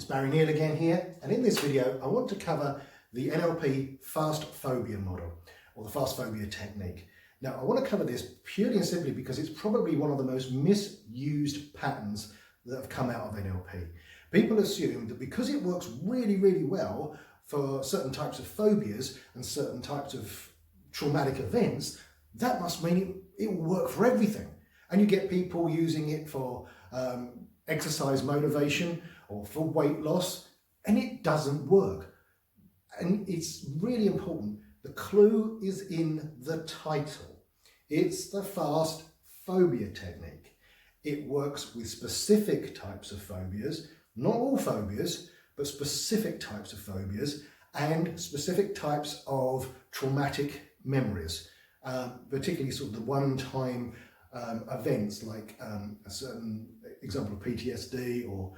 It's Barry Neal again here, and in this video I want to cover the NLP Fast Phobia Model, or the Fast Phobia technique. Now I want to cover this purely and simply because it's probably one of the most misused patterns that have come out of NLP. People assume that because it works really well for certain types of phobias and certain types of traumatic events, that must mean it will work for everything. And you get people using it for exercise motivation or for weight loss, and it doesn't work. And it's really important. The clue is in the title. It's the Fast Phobia technique. It works with specific types of phobias, not all phobias, but specific types of phobias and specific types of traumatic memories, particularly sort of the one-time events like a certain example of PTSD or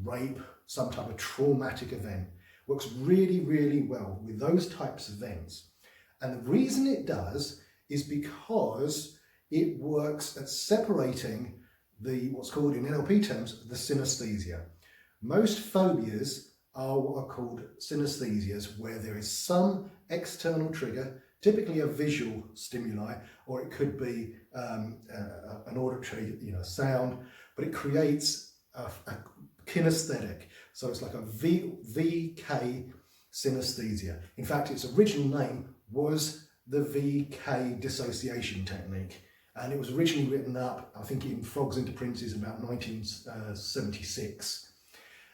rape, some type of traumatic event. Works really well with those types of events. And the reason it does is because it works at separating what's called in NLP terms, the synesthesia. Most phobias are what are called synesthesias, where there is some external trigger, typically a visual stimuli, or it could be an auditory, sound, but it creates a kinesthetic. So it's like a VK synesthesia. In fact, its original name was the VK dissociation technique. And it was originally written up, I think, in Frogs into Princes about 1976.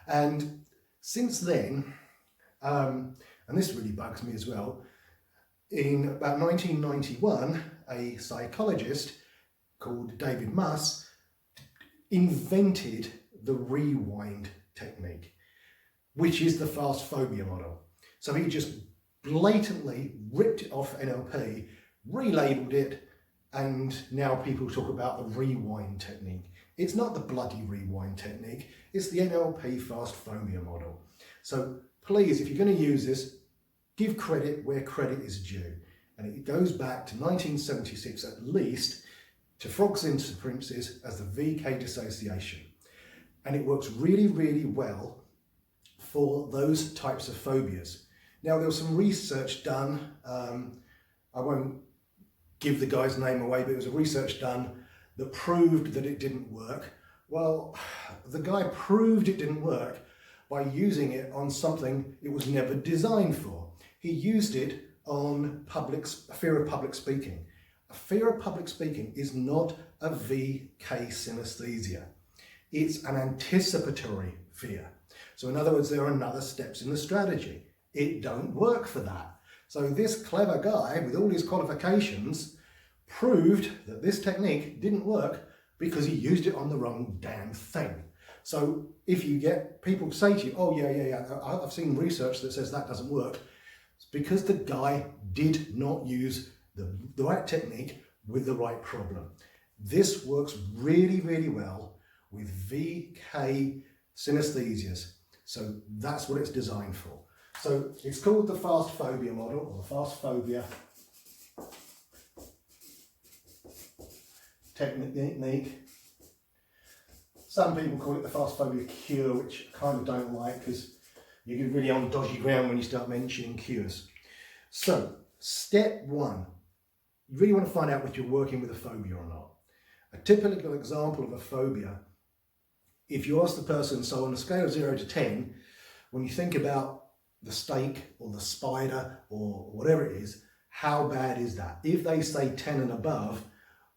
And since then, and this really bugs me as well, in about 1991, a psychologist called David Muss invented the rewind technique, which is the Fast Phobia model. So he just blatantly ripped it off NLP, relabeled it, and now people talk about the rewind technique. It's not the bloody rewind technique, it's the NLP Fast Phobia model. So please, if you're going to use this, give credit where credit is due. And it goes back to 1976 at least, to Frogs into Princes as the VK dissociation. And it works really well for those types of phobias. Now there was some research done, I won't give the guy's name away, but it was a research done that proved that it didn't work. Well, the guy proved it didn't work by using it on something it was never designed for. He used it on a fear of public speaking. A fear of public speaking is not a VK synesthesia. It's an anticipatory fear. So in other words, there are other steps in the strategy. It don't work for that. So this clever guy with all his qualifications proved that this technique didn't work because he used it on the wrong damn thing. So if you get people say to you, oh yeah, I've seen research that says that doesn't work, it's because the guy did not use the right technique with the right problem. This works really well with VK synesthesias. So that's what it's designed for. So it's called the Fast Phobia model, or the Fast Phobia technique. Some people call it the Fast Phobia Cure, which I kind of don't like because you get really on dodgy ground when you start mentioning cures. So, step one, you really want to find out if you're working with a phobia or not. A typical example of a phobia, if you ask the person, so on a scale of 0 to 10, when you think about the snake or the spider or whatever it is, how bad is that? If they say 10 and above,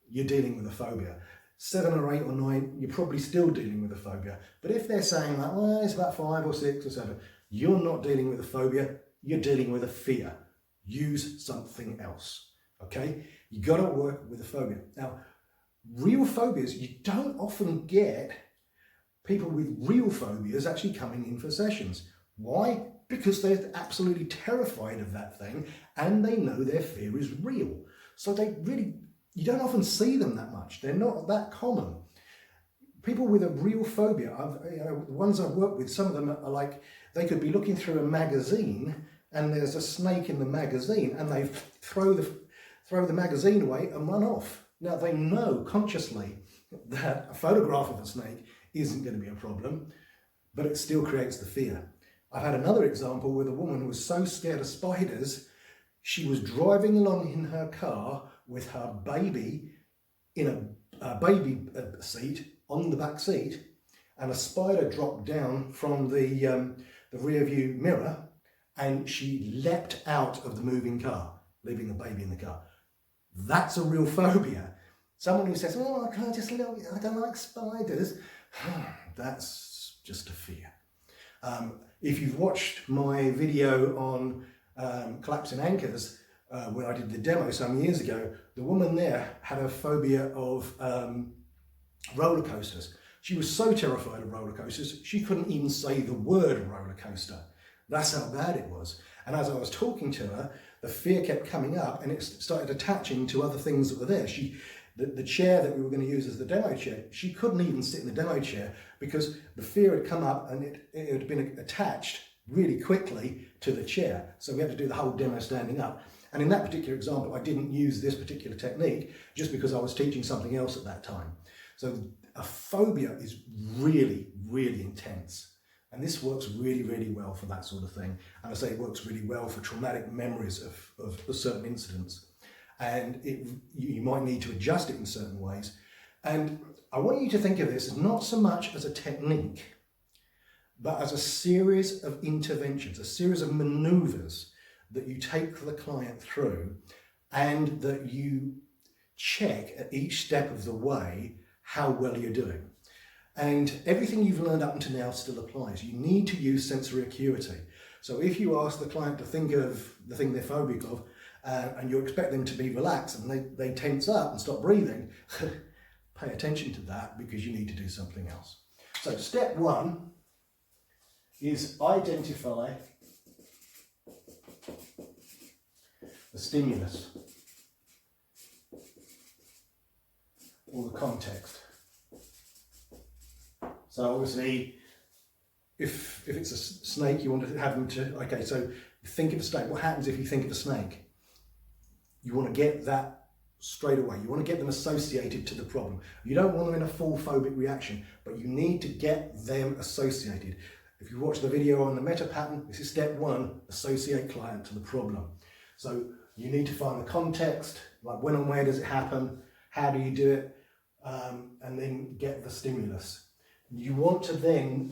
you're dealing with a phobia. 7 or 8 or 9, you're probably still dealing with a phobia. But if they're saying like, well, it's about 5 or 6 or 7, you're not dealing with a phobia, you're dealing with a fear. Use something else, okay? You got to work with a phobia. Now, real phobias, you don't often get people with real phobias actually coming in for sessions. Why? Because they're absolutely terrified of that thing and they know their fear is real. So you don't often see them that much. They're not that common. People with a real phobia, the ones I've worked with, some of them are like, they could be looking through a magazine and there's a snake in the magazine and they throw the magazine away and run off. Now they know consciously that a photograph of a snake isn't going to be a problem, but it still creates the fear. I've had another example with a woman who was so scared of spiders, she was driving along in her car with her baby in a baby seat on the back seat, and a spider dropped down from the rear view mirror, and she leapt out of the moving car, leaving the baby in the car. That's a real phobia. Someone who says, oh, I don't like spiders, that's just a fear. If you've watched my video on collapsing anchors, where I did the demo some years ago, the woman there had a phobia of roller coasters. She was so terrified of roller coasters, she couldn't even say the word roller coaster. That's how bad it was. And as I was talking to her, the fear kept coming up and it started attaching to other things that were there. The chair that we were going to use as the demo chair, she couldn't even sit in the demo chair because the fear had come up and it had been attached really quickly to the chair. So we had to do the whole demo standing up. And in that particular example, I didn't use this particular technique just because I was teaching something else at that time. So a phobia is really, really intense. And this works really, really well for that sort of thing. And I say it works really well for traumatic memories of certain incidents. And you might need to adjust it in certain ways. And I want you to think of this not so much as a technique, but as a series of interventions, a series of maneuvers that you take the client through and that you check at each step of the way how well you're doing. And everything you've learned up until now still applies. You need to use sensory acuity. So if you ask the client to think of the thing they're phobic of, and you expect them to be relaxed and they tense up and stop breathing, pay attention to that because you need to do something else. So step one is identify the stimulus or the context. So obviously, if it's a snake, you want to have them to, okay, so think of a snake. What happens if you think of a snake? You want to get that straight away. You want to get them associated to the problem. You don't want them in a full phobic reaction, but you need to get them associated. If you watch the video on the meta pattern, this is step one, associate client to the problem. So you need to find the context, like when and where does it happen, how do you do it, and then get the stimulus. You want to then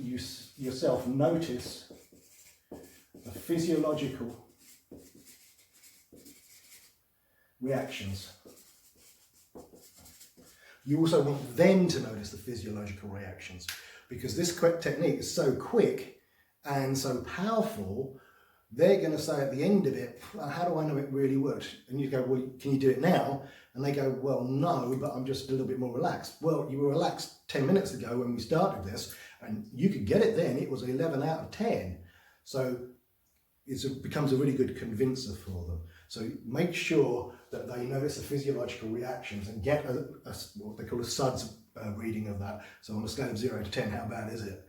yourself notice the physiological reactions. You also want them to notice the physiological reactions because this technique is so quick and so powerful, they're going to say at the end of it, how do I know it really works? And you go, well, can you do it now? And they go, well, no, but I'm just a little bit more relaxed. Well, you were relaxed 10 minutes ago when we started this, and you could get it then. It was 11 out of 10. So it becomes a really good convincer for them. So make sure that they notice the physiological reactions and get what they call a SUDS reading of that. So on a scale of 0 to 10, how bad is it?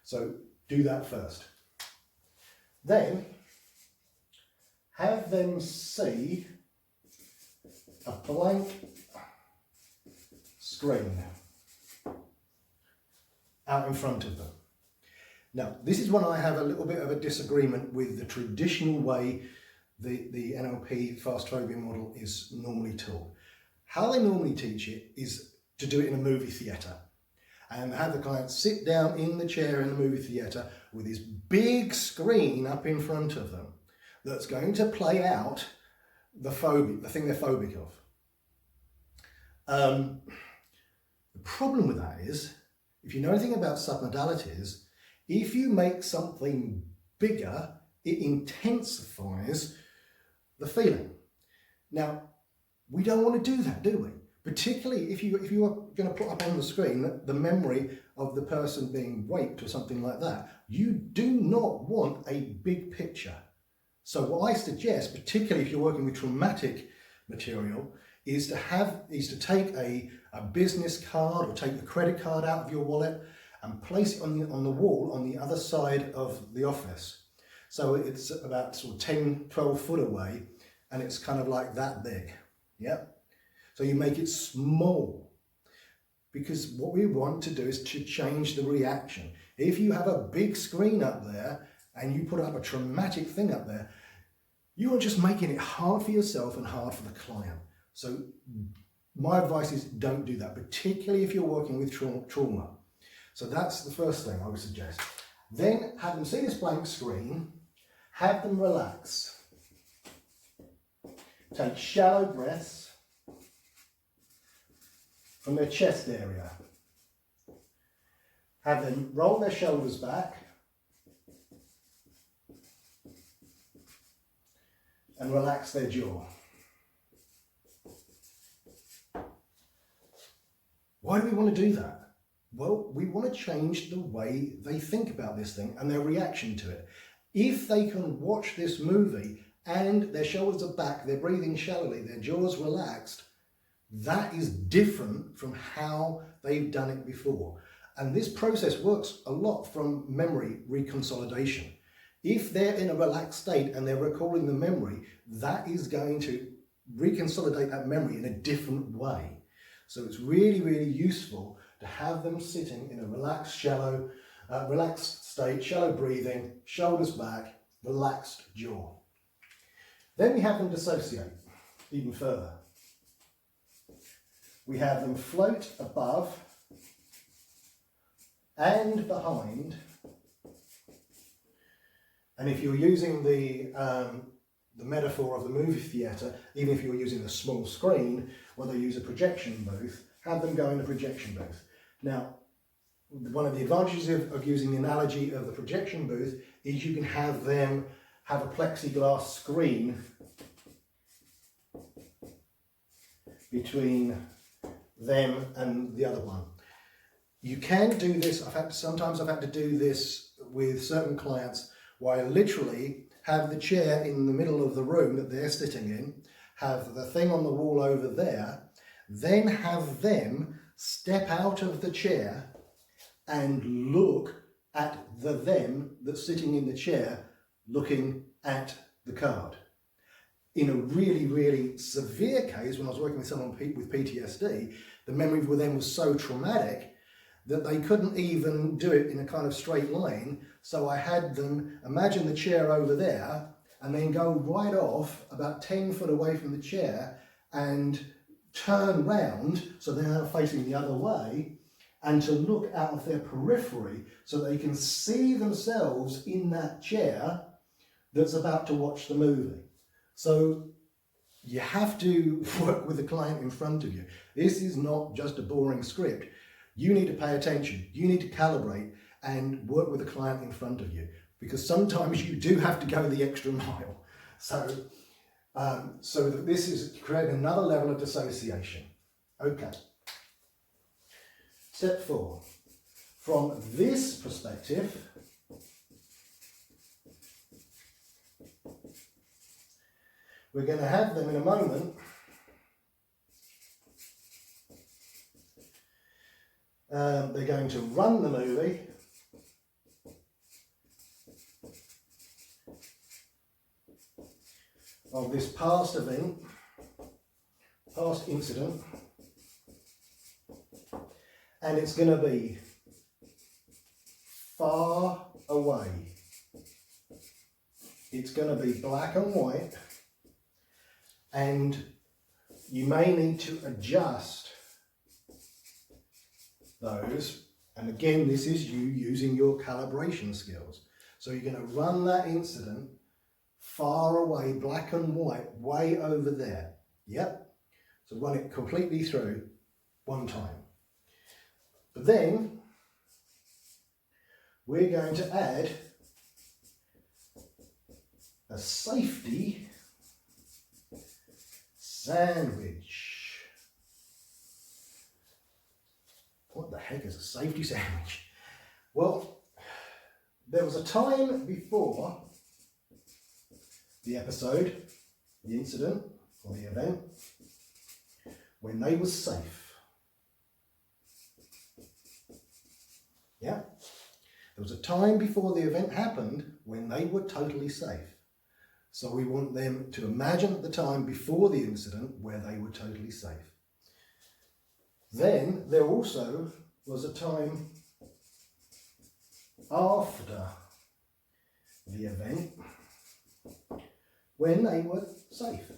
So do that first. Then have them see a blank screen out in front of them. Now, this is when I have a little bit of a disagreement with the traditional way the NLP Fast Phobia model is normally taught. How they normally teach it is to do it in a movie theatre and have the client sit down in the chair in the movie theatre with this big screen up in front of them that's going to play out the phobia, the thing they're phobic of. The problem with that is, if you know anything about submodalities, if you make something bigger, it intensifies the feeling. Now, we don't want to do that, do we? Particularly if you are going to put up on the screen the memory of the person being raped or something like that. You do not want a big picture. So what I suggest, particularly if you're working with traumatic material, is to take a business card or take a credit card out of your wallet and place it on the wall on the other side of the office. So it's about sort of 10, 12 foot away, and it's kind of like that big. Yep. So you make it small, because what we want to do is to change the reaction. If you have a big screen up there and you put up a traumatic thing up there, you are just making it hard for yourself and hard for the client. So my advice is don't do that, particularly if you're working with trauma. So that's the first thing I would suggest. Then have them see this blank screen, have them relax. Take shallow breaths from their chest area. Have them roll their shoulders back and relax their jaw. Why do we want to do that? Well, we want to change the way they think about this thing and their reaction to it. If they can watch this movie and their shoulders are back, they're breathing shallowly, their jaw's relaxed, that is different from how they've done it before. And this process works a lot from memory reconsolidation. If they're in a relaxed state and they're recalling the memory, that is going to reconsolidate that memory in a different way. So it's really, really useful to have them sitting in a relaxed, relaxed state, shallow breathing, shoulders back, relaxed jaw. Then we have them dissociate even further. We have them float above and behind. And if you're using the metaphor of the movie theatre, even if you're using a small screen, where they use a projection booth, have them go in a projection booth. Now, one of the advantages of using the analogy of the projection booth is you can have them have a plexiglass screen between them and the other one. You can do this. Sometimes I've had to do this with certain clients where I literally have the chair in the middle of the room that they're sitting in, have the thing on the wall over there, then have them step out of the chair and look at the them that's sitting in the chair looking at the card. In a really, really severe case, when I was working with someone with PTSD, the memory for them was so traumatic that they couldn't even do it in a kind of straight line. So I had them imagine the chair over there and then go right off about 10 foot away from the chair and turn round so they're now facing the other way, and to look out of their periphery so they can see themselves in that chair that's about to watch the movie. So you have to work with the client in front of you. This is not just a boring script. You need to pay attention. You need to calibrate and work with the client in front of you, because sometimes you do have to go the extra mile. So that this is creating another level of dissociation. Okay. Step 4. From this perspective, we're going to have them in a moment they're going to run the movie of this past event, past incident, and it's going to be far away. It's going to be black and white, and you may need to adjust those. And again, this is you using your calibration skills. So you're going to run that incident far away, black and white, way over there. Yep. So run it completely through one time. But then we're going to add a safety sandwich. What the heck is a safety sandwich? Well, there was a time before the episode, the incident, or the event, when they were safe. Yeah? There was a time before the event happened when they were totally safe. So we want them to imagine the time before the incident where they were totally safe. Then there also was a time after the event when they were safe.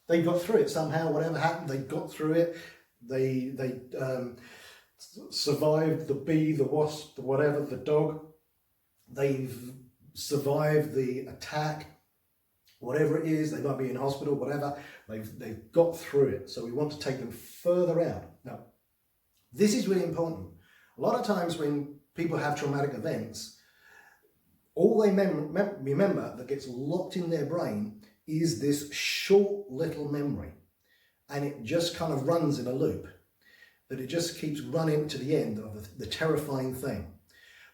They got through it somehow, whatever happened, they got through it. They survived the bee, the wasp, the whatever, the dog. They've survived the attack, whatever it is. They might be in hospital, whatever. They've got through it. So we want to take them further out. Now, this is really important. A lot of times when people have traumatic events, all they remember that gets locked in their brain is this short little memory. And it just kind of runs in a loop. That it just keeps running to the end of the terrifying thing.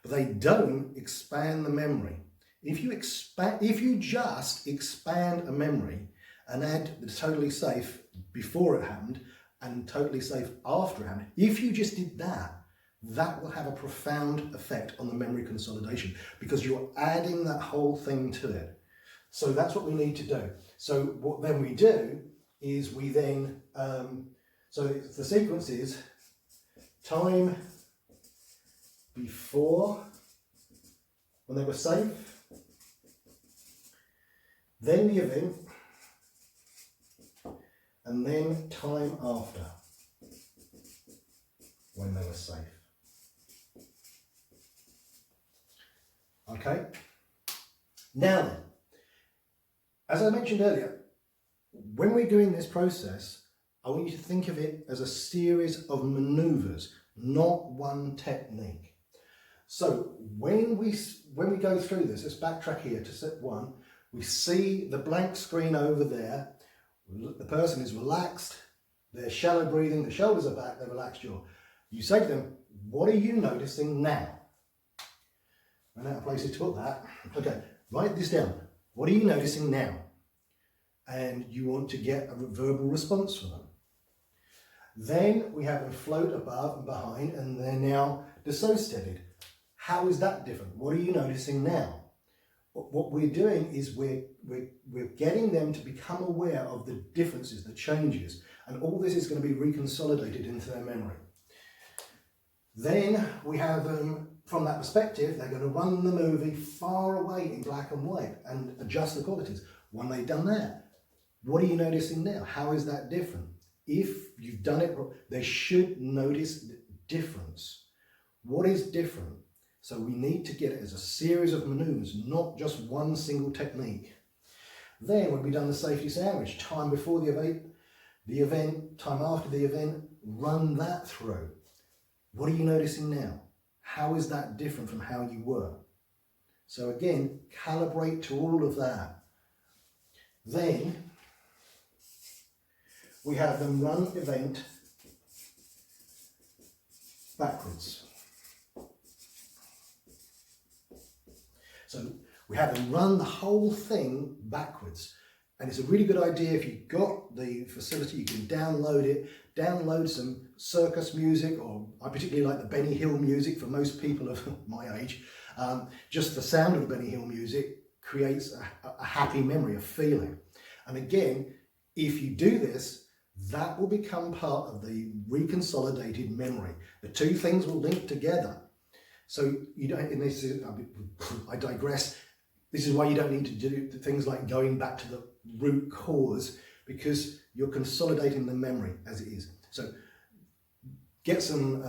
But they don't expand the memory. If you just expand a memory and add the totally safe before it happened and totally safe after it happened, if you just did that, that will have a profound effect on the memory consolidation because you're adding that whole thing to it. So that's what we need to do. So what then we do is we then, so the sequence is time before when they were safe, then the event, and then time after when they were safe. Okay? Now then, as I mentioned earlier, when we're doing this process, I want you to think of it as a series of maneuvers, not one technique. So when we go through this, let's backtrack here to step one. We see the blank screen over there. The person is relaxed. They're shallow breathing. The shoulders are back. They're relaxed jaw. You say to them, what are you noticing now? Run out of places to put that. Okay, write this down. What are you noticing now? And you want to get a verbal response from them. Then we have them float above and behind, and they're now dissociated. How is that different? What are you noticing now? What we're doing is we're getting them to become aware of the differences, the changes, and all this is going to be reconsolidated into their memory. Then we have them, from that perspective, they're going to run the movie far away in black and white and adjust the qualities. When they've done that, what are you noticing now? How is that different? If you've done it, they should notice the difference. What is different? So we need to get it as a series of maneuvers, not just one single technique. Then when we've done the safety sandwich, time before the event, time after the event, run that through. What are you noticing now? How is that different from how you were? So again, calibrate to all of that. Then we have them run event backwards. So we have them run the whole thing backwards. And it's a really good idea if you've got the facility, you can download it, download some circus music, or I particularly like the Benny Hill music for most people of my age. Just the sound of the Benny Hill music creates a happy memory, a feeling. And again, if you do this, that will become part of the reconsolidated memory. The two things will link together. So you don't, and this is, I digress. This is why you don't need to do things like going back to the root cause, because you're consolidating the memory as it is. So get some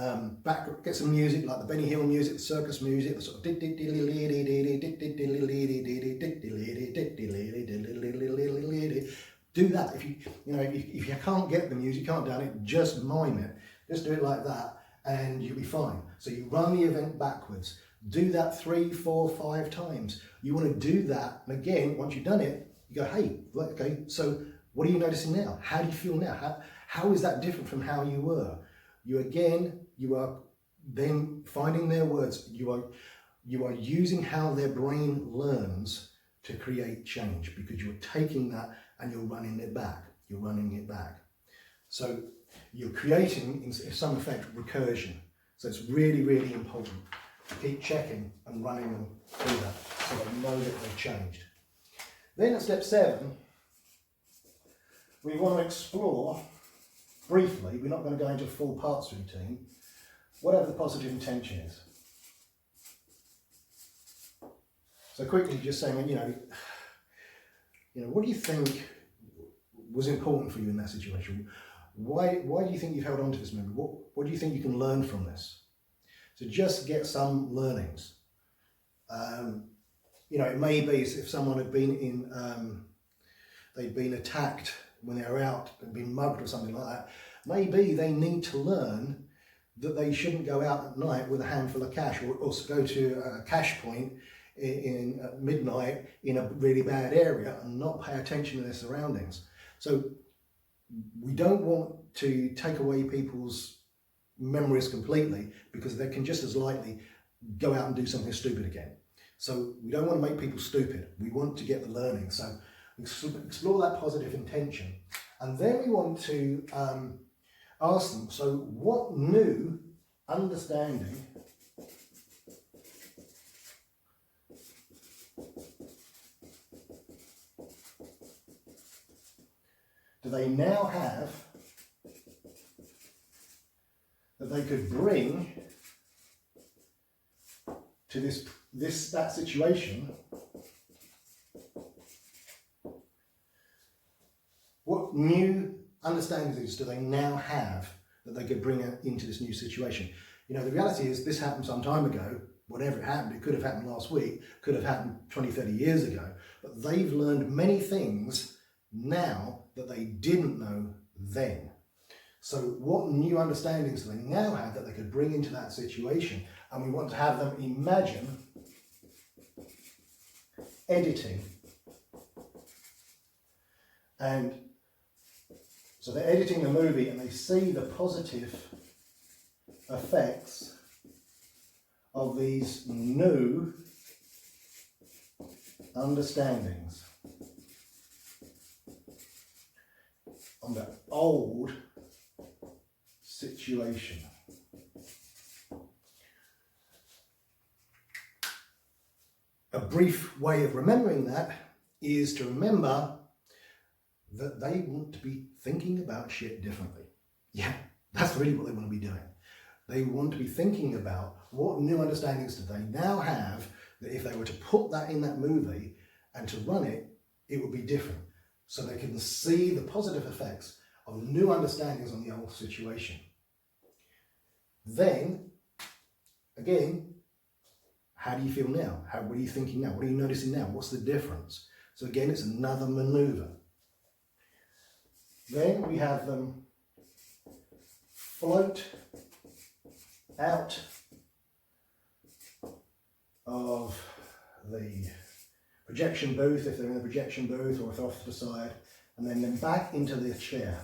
music like the Benny Hill music, the circus music, the sort of do that. If you can't get the music, you can't do it, just mime it. Just do it like that and you'll be fine. So you run the event backwards. Do that 3, 4, 5 times. You want to do that, and again, once you've done it, you go, hey, okay, so what are you noticing now? How do you feel now? How is that different from how you were? You are then finding their words. You are using how their brain learns to create change, because you're taking that and you're running it back. You're running it back. So you're creating, in some effect, recursion. So it's really, really important to keep checking and running them through that so they know that they've changed. Then at step 7, we want to explore briefly, we're not going to go into a full parts routine, whatever the positive intention is. So quickly, just saying, what do you think was important for you in that situation? Why do you think you've held on to this memory? What do you think you can learn from this? So just get some learnings. It may be if someone had been they'd been attacked when they were out and been mugged or something like that. Maybe they need to learn that they shouldn't go out at night with a handful of cash, or go to a cash point at midnight in a really bad area and not pay attention to their surroundings. So we don't want to take away people's memories completely, because they can just as likely go out and do something stupid again. So we don't want to make people stupid. We want to get the learning. So explore that positive intention. And then we want to ask them, so what new understanding do they now have that they could bring to that situation? What new understandings do they now have that they could bring into this new situation? The reality is this happened some time ago. Whatever it happened, it could have happened last week, could have happened 20, 30 years ago, but they've learned many things now that they didn't know then. So what new understandings do they now have that they could bring into that situation? And we want to have them imagine editing. And so they're editing the movie and they see the positive effects of these new understandings on the old situation. A brief way of remembering that is to remember that they want to be thinking about shit differently. Yeah, that's really what they want to be doing. They want to be thinking about what new understandings do they now have that if they were to put that in that movie and to run it, it would be different. So they can see the positive effects of new understandings on the old situation. Then, again, how do you feel now? What are you thinking now? What are you noticing now? What's the difference? So again, it's another maneuver. Then we have them float out of the projection booth, if they're in the projection booth, or if they're off to the side, and then back into their chair.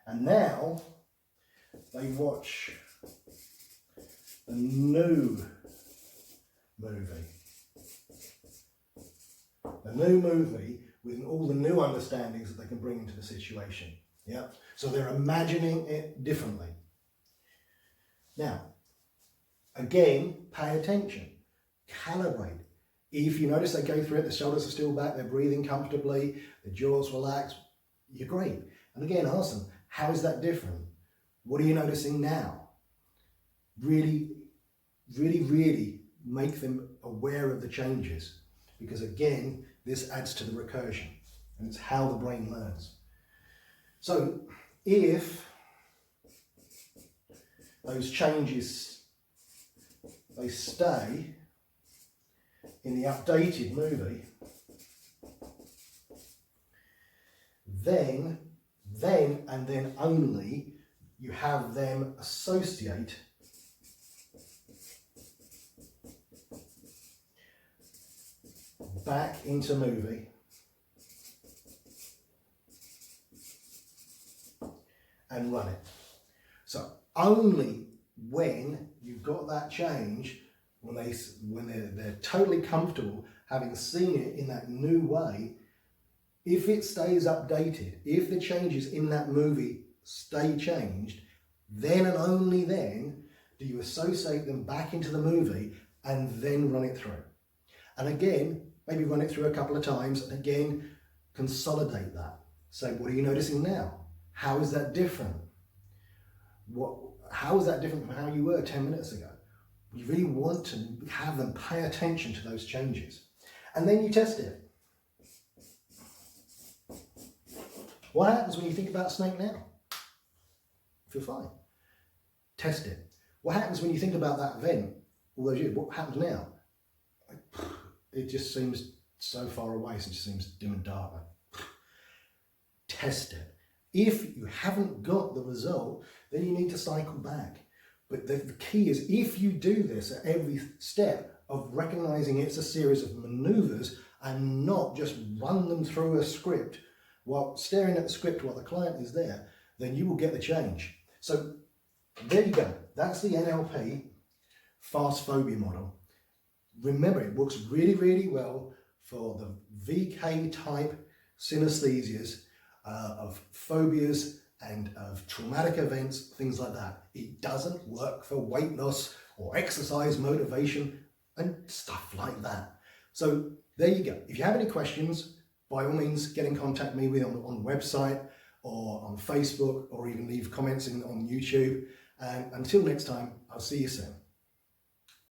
And now they watch the new movie. The new movie with all the new understandings that they can bring into the situation. Yeah. So they're imagining it differently. Now, again, pay attention, calibrate. If you notice they go through it, the shoulders are still back, they're breathing comfortably, the jaws relaxed, you're great. And again, ask them, how is that different? What are you noticing now? Really, really, really make them aware of the changes, because again, this adds to the recursion, and it's how the brain learns. So if those changes, they stay in the updated movie, then and then only you have them associate back into movie and run it. So only when you've got that change, when they're totally comfortable having seen it in that new way, if it stays updated, if the changes in that movie stay changed, then and only then do you associate them back into the movie and then run it through. And again, maybe run it through a couple of times and again, consolidate that. Say, what are you noticing now? How is that different? How is that different from how you were 10 minutes ago? You really want to have them pay attention to those changes. And then you test it. What happens when you think about a snake now? Feel fine. Test it. What happens when you think about that event all those years? What happens now? It just seems so far away, so it just seems dim and dark. Test it. If you haven't got the result, then you need to cycle back. But the key is, if you do this at every step of recognizing it's a series of maneuvers and not just run them through a script while staring at the script while the client is there, then you will get the change. So there you go. That's the NLP Fast Phobia Model. Remember, it works really, really well for the VK type synesthesias of phobias and of traumatic events, things like that. It doesn't work for weight loss or exercise motivation and stuff like that. So there you go. If you have any questions, by all means, get in contact with me on the website or on Facebook, or even leave comments on YouTube. And until next time, I'll see you soon.